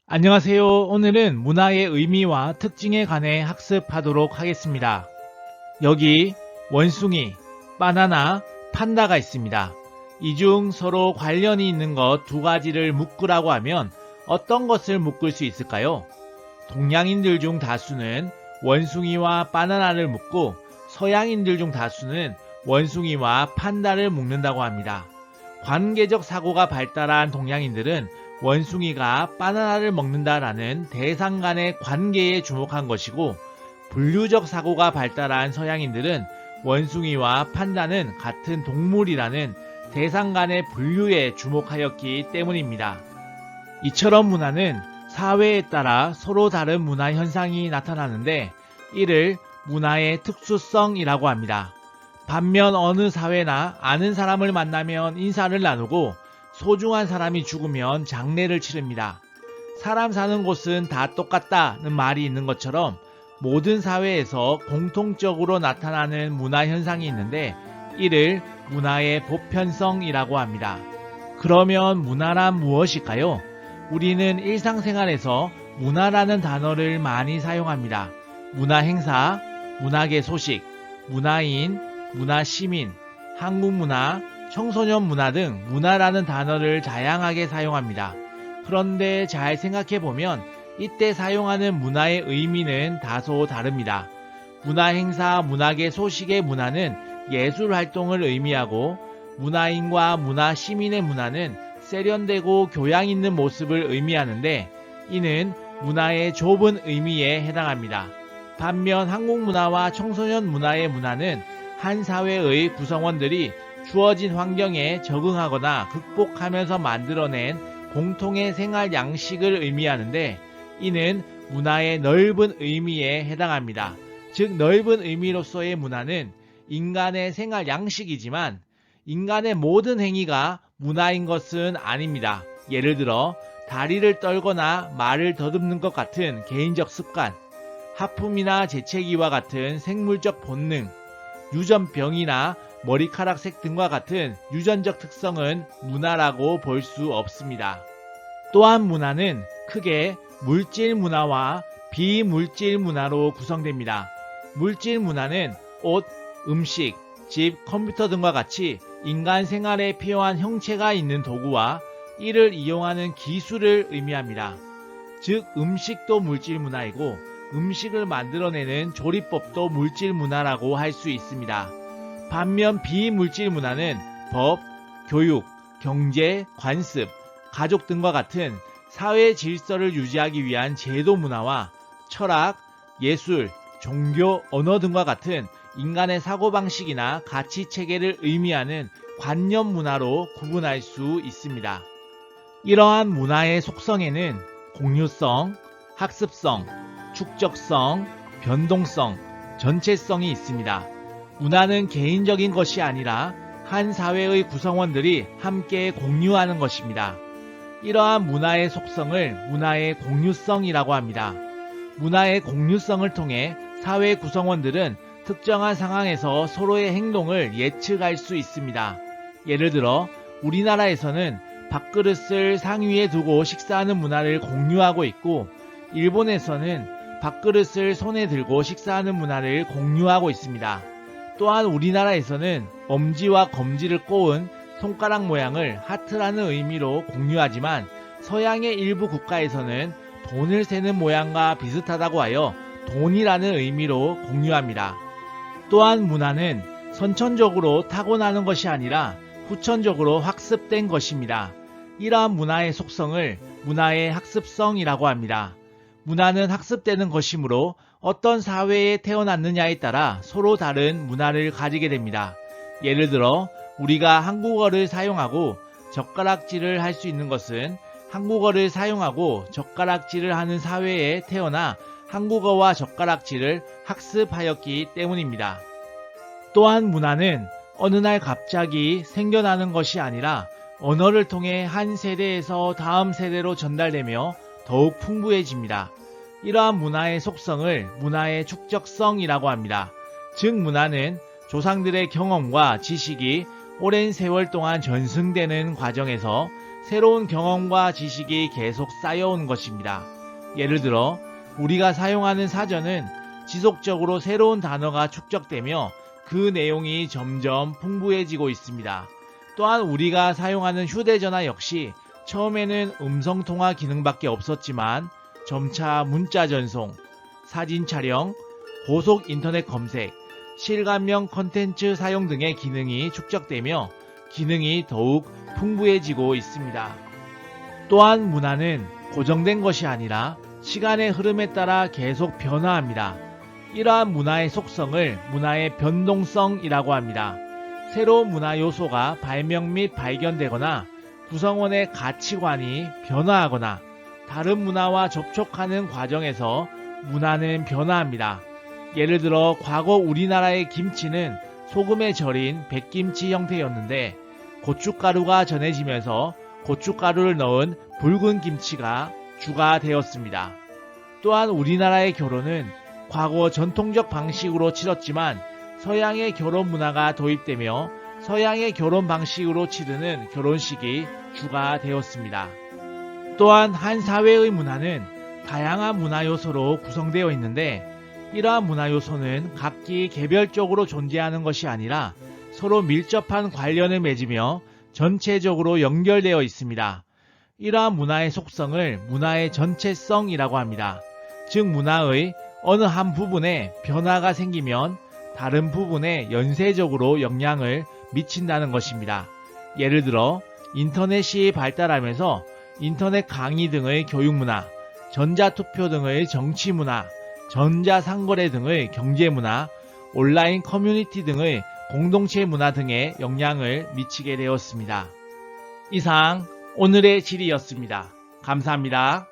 안녕하세요. 오늘은 문화의 의미와 특징에 관해 학습하도록 하겠습니다. 여기 원숭이, 바나나, 판다가 있습니다. 이 중 서로 관련이 있는 것 두 가지를 묶으라고 하면 어떤 것을 묶을 수 있을까요? 동양인들 중 다수는 원숭이와 바나나를 묶고 서양인들 중 다수는 원숭이와 판다를 묶는다고 합니다. 관계적 사고가 발달한 동양인들은 원숭이가 바나나를 먹는다라는 대상 간의 관계에 주목한 것이고, 분류적 사고가 발달한 서양인들은 원숭이와 판다는 같은 동물이라는 대상 간의 분류에 주목하였기 때문입니다. 이처럼 문화는 사회에 따라 서로 다른 문화 현상이 나타나는데 이를 문화의 특수성이라고 합니다. 반면 어느 사회나 아는 사람을 만나면 인사를 나누고 소중한 사람이 죽으면 장례를 치릅니다. 사람 사는 곳은 다 똑같다는 말이 있는 것처럼 모든 사회에서 공통적으로 나타나는 문화 현상이 있는데 이를 문화의 보편성이라고 합니다. 그러면 문화란 무엇일까요? 우리는 일상생활에서 문화라는 단어를 많이 사용합니다. 문화 행사, 문학의 소식, 문화인, 문화시민, 한국문화, 청소년 문화 등 문화라는 단어를 다양하게 사용합니다. 그런데 잘 생각해보면 이때 사용하는 문화의 의미는 다소 다릅니다. 문화 행사, 문학의 소식의 문화는 예술 활동을 의미하고 문화인과 문화 시민의 문화는 세련되고 교양 있는 모습을 의미하는데 이는 문화의 좁은 의미에 해당합니다. 반면 한국 문화와 청소년 문화의 문화는 한 사회의 구성원들이 주어진 환경에 적응하거나 극복하면서 만들어낸 공통의 생활 양식을 의미하는데 이는 문화의 넓은 의미에 해당합니다. 즉 넓은 의미로서의 문화는 인간의 생활 양식이지만 인간의 모든 행위가 문화인 것은 아닙니다. 예를 들어 다리를 떨거나 말을 더듬는 것 같은 개인적 습관, 하품이나 재채기와 같은 생물적 본능, 유전병이나 머리카락색 등과 같은 유전적 특성은 문화라고 볼 수 없습니다. 또한 문화는 크게 물질 문화와 비물질 문화로 구성됩니다. 물질 문화는 옷, 음식, 집, 컴퓨터 등과 같이 인간 생활에 필요한 형체가 있는 도구와 이를 이용하는 기술을 의미합니다. 즉 음식도 물질 문화이고 음식을 만들어내는 조리법도 물질 문화라고 할 수 있습니다. 반면 비물질 문화는 법, 교육, 경제, 관습, 가족 등과 같은 사회 질서를 유지하기 위한 제도 문화와 철학, 예술, 종교, 언어 등과 같은 인간의 사고방식이나 가치체계를 의미하는 관념 문화로 구분할 수 있습니다. 이러한 문화의 속성에는 공유성, 학습성, 축적성, 변동성, 전체성이 있습니다. 문화는 개인적인 것이 아니라 한 사회의 구성원들이 함께 공유하는 것입니다. 이러한 문화의 속성을 문화의 공유성이라고 합니다. 문화의 공유성을 통해 사회 구성원들은 특정한 상황에서 서로의 행동을 예측할 수 있습니다. 예를 들어 우리나라에서는 밥그릇을 상위에 두고 식사하는 문화를 공유하고 있고 일본에서는 밥그릇을 손에 들고 식사하는 문화를 공유하고 있습니다. 또한 우리나라에서는 엄지와 검지를 꼬은 손가락 모양을 하트라는 의미로 공유하지만 서양의 일부 국가에서는 돈을 세는 모양과 비슷하다고 하여 돈이라는 의미로 공유합니다. 또한 문화는 선천적으로 타고나는 것이 아니라 후천적으로 학습된 것입니다. 이러한 문화의 속성을 문화의 학습성이라고 합니다. 문화는 학습되는 것이므로 어떤 사회에 태어났느냐에 따라 서로 다른 문화를 가지게 됩니다. 예를 들어 우리가 한국어를 사용하고 젓가락질을 할 수 있는 것은 한국어를 사용하고 젓가락질을 하는 사회에 태어나 한국어와 젓가락질을 학습하였기 때문입니다. 또한 문화는 어느 날 갑자기 생겨나는 것이 아니라 언어를 통해 한 세대에서 다음 세대로 전달되며 더욱 풍부해집니다. 이러한 문화의 속성을 문화의 축적성이라고 합니다. 즉 문화는 조상들의 경험과 지식이 오랜 세월 동안 전승되는 과정에서 새로운 경험과 지식이 계속 쌓여온 것입니다. 예를 들어 우리가 사용하는 사전은 지속적으로 새로운 단어가 축적되며 그 내용이 점점 풍부해지고 있습니다. 또한 우리가 사용하는 휴대전화 역시 처음에는 음성통화 기능밖에 없었지만 점차 문자 전송, 사진 촬영, 고속 인터넷 검색, 실감형 컨텐츠 사용 등의 기능이 축적되며 기능이 더욱 풍부해지고 있습니다. 또한 문화는 고정된 것이 아니라 시간의 흐름에 따라 계속 변화합니다. 이러한 문화의 속성을 문화의 변동성이라고 합니다. 새로운 문화 요소가 발명 및 발견되거나 구성원의 가치관이 변화하거나 다른 문화와 접촉하는 과정에서 문화는 변화합니다. 예를 들어 과거 우리나라의 김치는 소금에 절인 백김치 형태였는데 고춧가루가 전해지면서 고춧가루를 넣은 붉은 김치가 주가 되었습니다. 또한 우리나라의 결혼은 과거 전통적 방식으로 치렀지만 서양의 결혼 문화가 도입되며 서양의 결혼 방식으로 치르는 결혼식이 주가 되었습니다. 또한 한 사회의 문화는 다양한 문화 요소로 구성되어 있는데 이러한 문화 요소는 각기 개별적으로 존재하는 것이 아니라 서로 밀접한 관련을 맺으며 전체적으로 연결되어 있습니다. 이러한 문화의 속성을 문화의 전체성이라고 합니다. 즉 문화의 어느 한 부분에 변화가 생기면 다른 부분에 연쇄적으로 영향을 미친다는 것입니다. 예를 들어 인터넷이 발달하면서 인터넷 강의 등의 교육문화, 전자투표 등의 정치문화, 전자상거래 등의 경제문화, 온라인 커뮤니티 등의 공동체 문화 등에 영향을 미치게 되었습니다. 이상 오늘의 질의였습니다. 감사합니다.